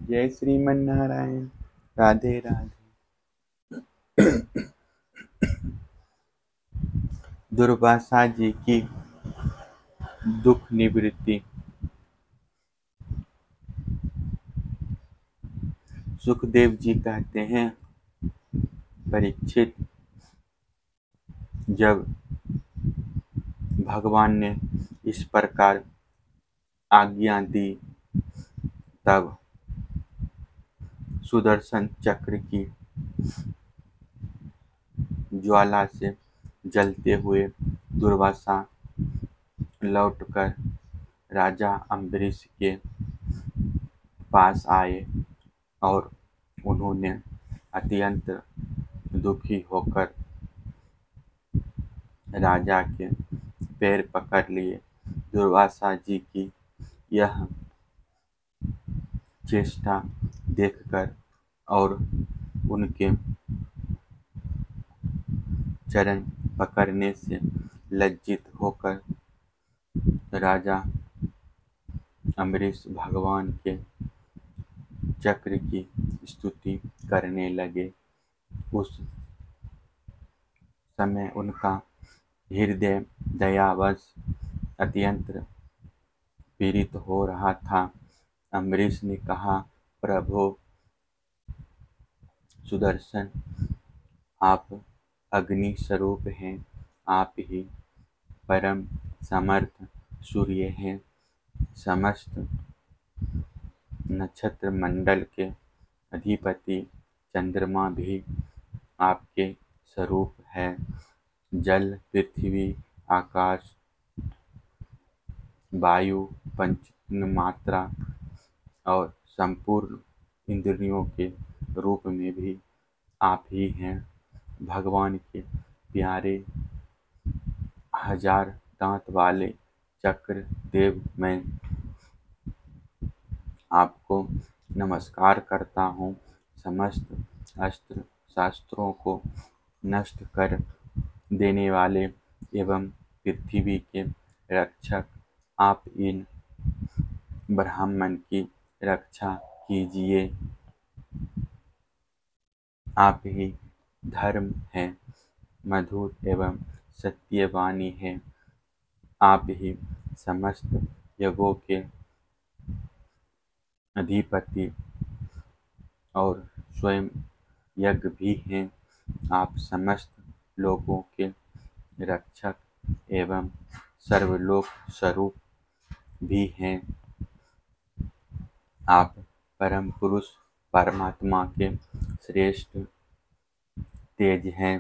जय श्रीमन नारायण। राधे राधे। दुर्वासा जी की दुख निवृत्ति। सुखदेव जी कहते हैं, परीक्षित, जब भगवान ने इस प्रकार आज्ञा दी तब सुदर्शन चक्र की ज्वाला से जलते हुए दुर्वासा लौटकर राजा अम्बरीश के पास आए और उन्होंने अत्यंत दुखी होकर राजा के पैर पकड़ लिए। दुर्वासा जी की यह चेष्टा देखकर और उनके चरण पकड़ने से लज्जित होकर राजा अम्बरीश भगवान के चक्र की स्तुति करने लगे। उस समय उनका हृदय दयावश अत्यंत पीड़ित हो रहा था। अम्बरीश ने कहा, प्रभु सुदर्शन, आप अग्नि स्वरूप हैं, आप ही परम समर्थ सूर्य हैं। समस्त नक्षत्र मंडल के अधिपति चंद्रमा भी आपके स्वरूप है। जल, पृथ्वी, आकाश, वायु, पंच मात्रा और संपूर्ण इंद्रियों के रूप में भी आप ही हैं। भगवान के प्यारे हजार दांत वाले चक्र देव, मैं आपको नमस्कार करता हूँ। समस्त अस्त्र शास्त्रों को नष्ट कर देने वाले एवं पृथ्वी के रक्षक, आप इन ब्राह्मण की रक्षा कीजिए। आप ही धर्म हैं, मधुर एवं सत्यवानी है। आप ही समस्त यज्ञों के अधिपति और स्वयं यज्ञ भी हैं। आप समस्त लोगों के रक्षक एवं सर्वलोक स्वरूप भी हैं। आप परम पुरुष परमात्मा के श्रेष्ठ तेज हैं।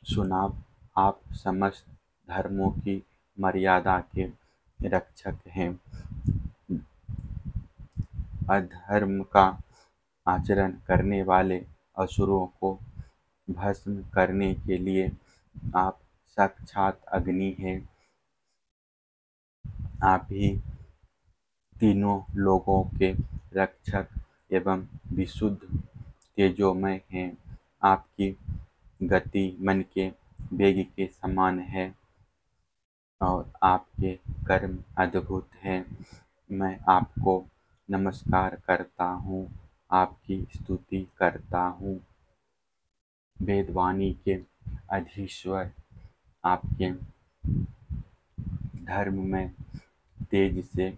सुनाप, आप समस्त धर्मों की मर्यादा के रक्षक हैं। अधर्म का आचरण करने वाले असुरों को भस्म करने के लिए आप साक्षात अग्नि हैं। आप ही तीनों लोगों के रक्षक एवं विशुद्ध तेजोमय हैं। आपकी गति मन के वेग के समान है और आपके कर्म अद्भुत हैं। मैं आपको नमस्कार करता हूँ, आपकी स्तुति करता हूँ। वेदवाणी के अधीश्वर, आपके धर्म में तेज से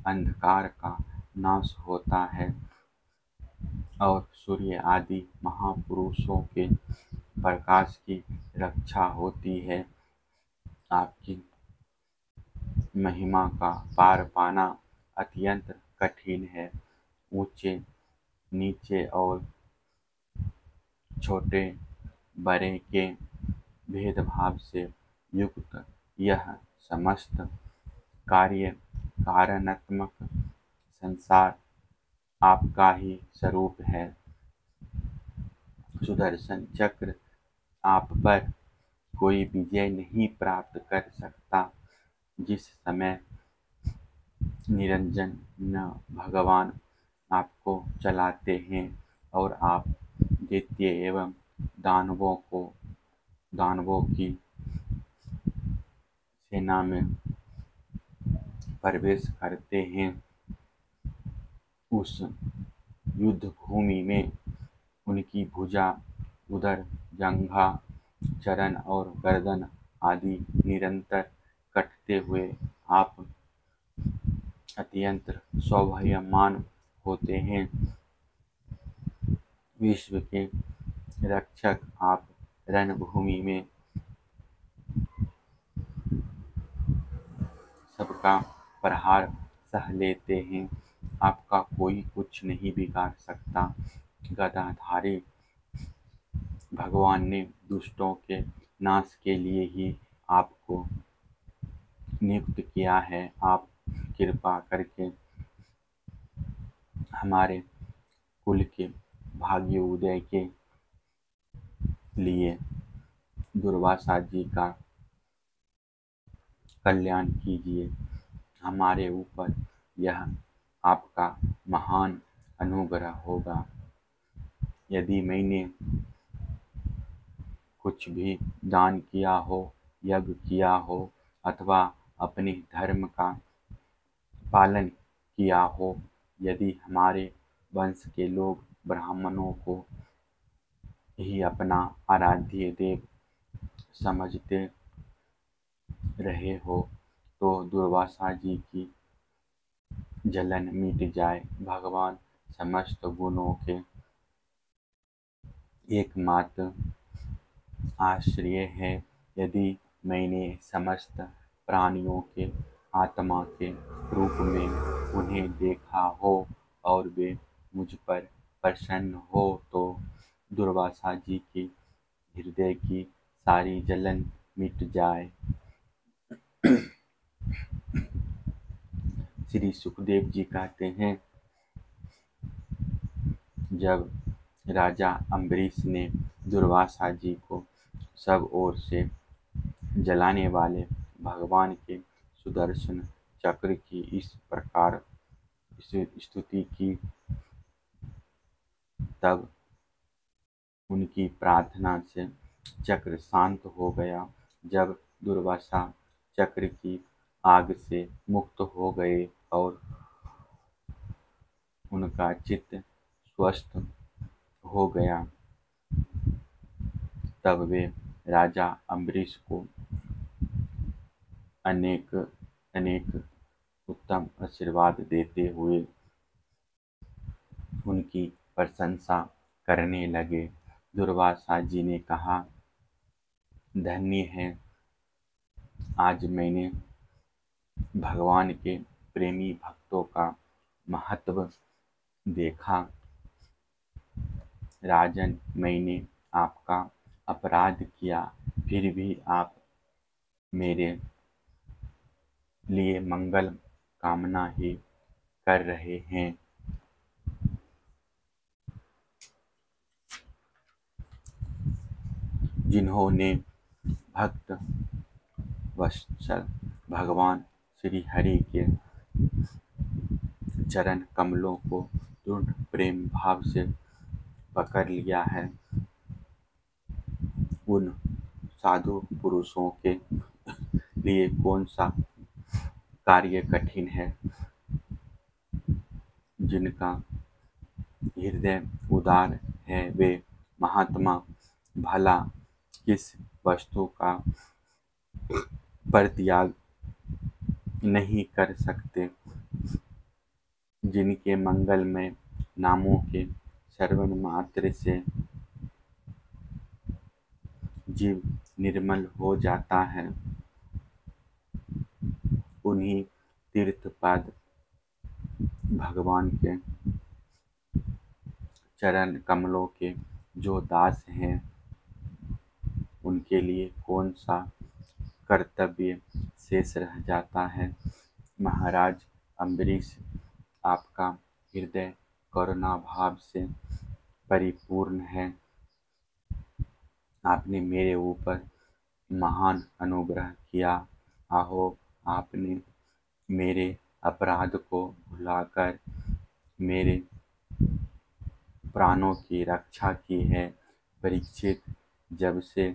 अंधकार का नाश होता है और सूर्य आदि महापुरुषों के प्रकाश की रक्षा होती है। आपकी महिमा का पार पाना अत्यंत कठिन है। ऊंचे नीचे और छोटे बड़े के भेदभाव से युक्त यह समस्त कार्य कारणात्मक संसार आपका ही स्वरूप है। सुदर्शन चक्र आप पर कोई विजय नहीं प्राप्त कर सकता। जिस समय निरंजन न भगवान आपको चलाते हैं और आप दैत्य एवं दानवों की सेना में प्रवेश करते हैं, उस युद्ध भूमि में उनकी भुजा, उदर, जंघा, चरण और गर्दन आदि निरंतर कटते हुए आप अत्यंत शोभायमान होते हैं। विश्व के रक्षक आप रणभूमि में सबका प्रहार सह लेते हैं। आपका कोई कुछ नहीं बिगाड़ सकता। गदाधारी भगवान ने दुष्टों के नाश के लिए ही आपको नियुक्त किया है। आप कृपा करके हमारे कुल के भाग्योदय के लिए दुर्वासा जी का कल्याण कीजिए। हमारे ऊपर यह आपका महान अनुग्रह होगा। यदि मैंने कुछ भी दान किया हो, यज्ञ किया हो अथवा अपने धर्म का पालन किया हो, यदि हमारे वंश के लोग ब्राह्मणों को ही अपना आराध्य देव समझते रहे हो, तो दुर्वासा जी की जलन मिट जाए। भगवान समस्त गुणों के एकमात्र आश्रय है। यदि मैंने समस्त प्राणियों के आत्मा के रूप में उन्हें देखा हो और वे मुझ पर प्रसन्न हो, तो दुर्वासा जी की हृदय की सारी जलन मिट जाए। श्री सुखदेव जी कहते हैं, जब राजा अम्बरीश ने दुर्वासा जी को सब ओर से जलाने वाले भगवान के सुदर्शन चक्र की इस प्रकार स्तुति की, तब उनकी प्रार्थना से चक्र शांत हो गया। जब दुर्वासा चक्र की आग से मुक्त हो गए और उनका चित्त स्वस्थ हो गया, तब वे राजा अम्बरीश को अनेक अनेक उत्तम आशीर्वाद देते हुए उनकी प्रशंसा करने लगे। दुर्वासा जी ने कहा, धन्य है, आज मैंने भगवान के प्रेमी भक्तों का महत्व देखा। राजन, मैंने आपका अपराध किया, फिर भी आप मेरे लिए मंगल कामना ही कर रहे हैं। जिन्होंने भक्त वत्सल भगवान श्री हरि के चरण कमलों को दृढ़ प्रेम भाव से पकड़ लिया है, उन साधु पुरुषों के लिए कौन सा कार्य कठिन है। जिनका हृदय उदार है, वे महात्मा भला किस वस्तु का परित्याग नहीं कर सकते। जिनके मंगलमय नामों के श्रवण मात्र से जीव निर्मल हो जाता है, उन्हीं तीर्थपाद भगवान के चरण कमलों के जो दास हैं, उनके लिए कौन सा कर्तव्य शेष रह जाता है। महाराज अम्बरीश, आपका हृदय करुणा भाव से परिपूर्ण है। आपने मेरे ऊपर महान अनुग्रह किया। आहो, आपने मेरे अपराध को भुलाकर मेरे प्राणों की रक्षा की है। परीक्षित, जब से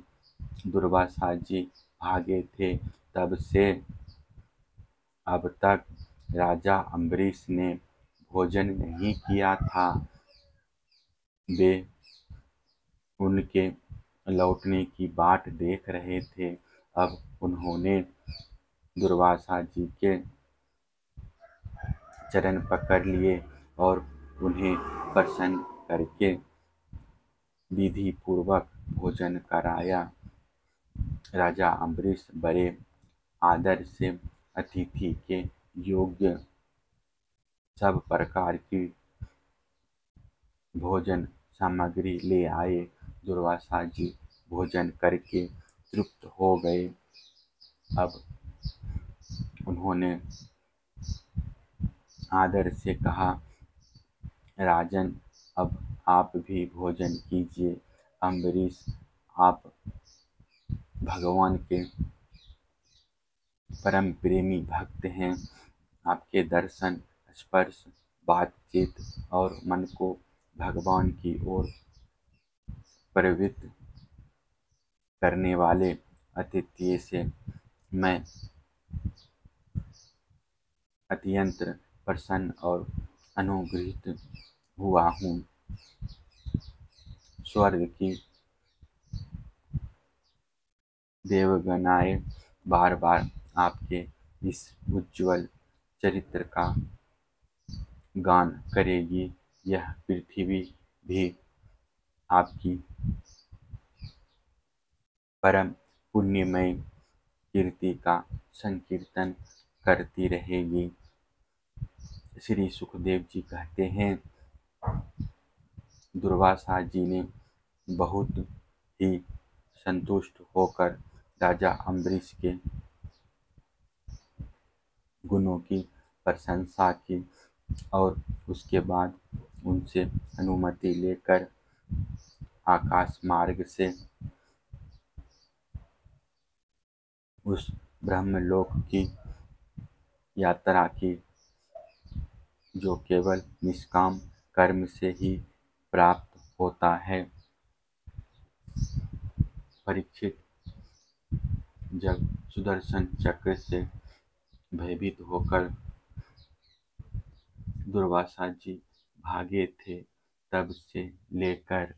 दुर्वासा जी भागे थे, तब से अब तक राजा अम्बरीश ने भोजन नहीं किया था, वे उनके लौटने की बाट देख रहे थे। अब उन्होंने दुर्वासा जी के चरण पकड़ लिए और उन्हें प्रसन्न करके विधि पूर्वक भोजन कराया। राजा अम्बरीश बड़े आदर से अतिथि के योग्य सब प्रकार की भोजन सामग्री ले आए। दुर्वासा जी भोजन करके तृप्त हो गए। अब उन्होंने आदर से कहा, राजन, अब आप भी भोजन कीजिए। अम्बरीश, आप भगवान के परम प्रेमी भक्त हैं। आपके दर्शन, स्पर्श, बातचीत और मन को भगवान की ओर प्रवृत्त करने वाले अतिथि से मैं अत्यंत प्रसन्न और अनुग्रहित हुआ हूँ। स्वर्ग की देवगणाएं बार बार आपके इस उज्ज्वल चरित्र का गान करेगी। यह पृथ्वी भी आपकी परम पुण्यमय कीर्ति का संकीर्तन करती रहेगी। श्री सुखदेव जी कहते हैं, दुर्वासा जी ने बहुत ही संतुष्ट होकर राजा अम्बरीश के गुणों की प्रशंसा की और उसके बाद उनसे अनुमति लेकर आकाश मार्ग से उस ब्रह्मलोक की यात्रा की, जो केवल निष्काम कर्म से ही प्राप्त होता है। परीक्षित जब सुदर्शन चक्र से भयभीत होकर दुर्वासा जी भागे थे, तब से लेकर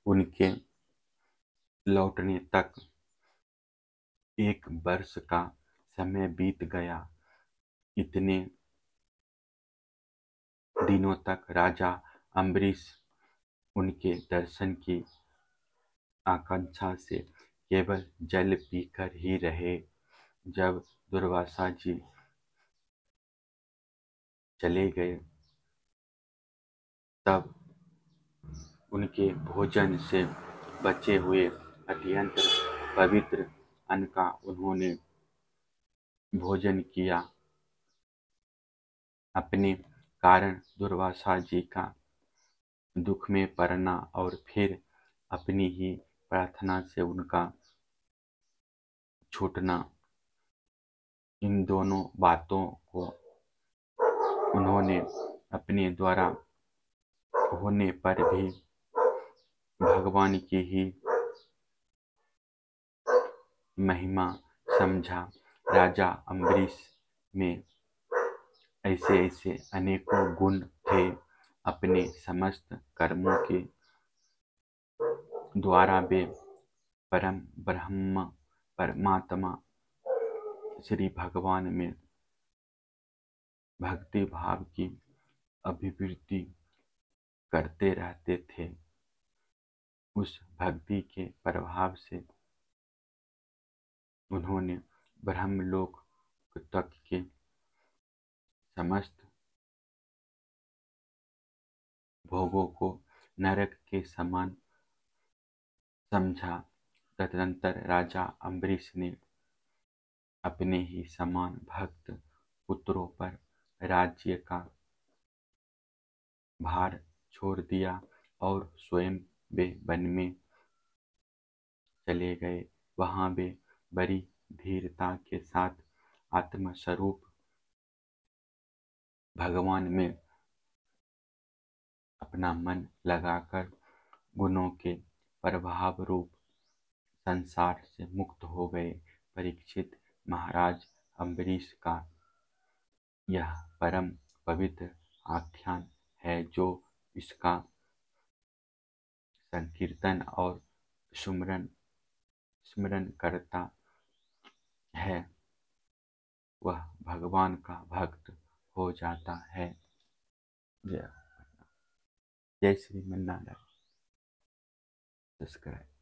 उनके लौटने तक 1 वर्ष का समय बीत गया। इतने दिनों तक राजा अम्बरीश उनके दर्शन की आकांक्षा से केवल जल पीकर ही रहे। जब दुर्वासा जी चले गए, तब उनके भोजन से बचे हुए अत्यंत पवित्र अन्न का उन्होंने भोजन किया। अपने कारण दुर्वासा जी का दुख में पड़ना और फिर अपनी ही प्रार्थना से उनका छूटना, इन दोनों बातों को उन्होंने अपने द्वारा होने पर भी भगवान की ही महिमा समझा। राजा अम्बरीश में ऐसे ऐसे अनेकों गुण थे। अपने समस्त कर्मों के द्वारा वे परम ब्रह्म परमात्मा श्री भगवान में भक्ति भाव की अभिवृद्धि करते रहते थे। उस भक्ति के प्रभाव से उन्होंने ब्रह्मलोक तक के समस्त भोगों को नरक के समान समझा। तदनंतर राजा अम्बरीश ने अपने ही समान भक्त पुत्रों पर राज्य का भार छोड़ दिया और स्वयं वे वन में चले गए। वहां वे बड़ी धीरता के साथ आत्मस्वरूप भगवान में अपना मन लगाकर गुणों के प्रभाव रूप संसार से मुक्त हो गए। परीक्षित महाराज, अम्बरीश का यह परम पवित्र आख्यान है। जो इसका संकीर्तन और सुमरन स्मरण करता है वह भगवान का भक्त हो जाता है। जय जय श्री मन्नारायण। सब्सक्राइब।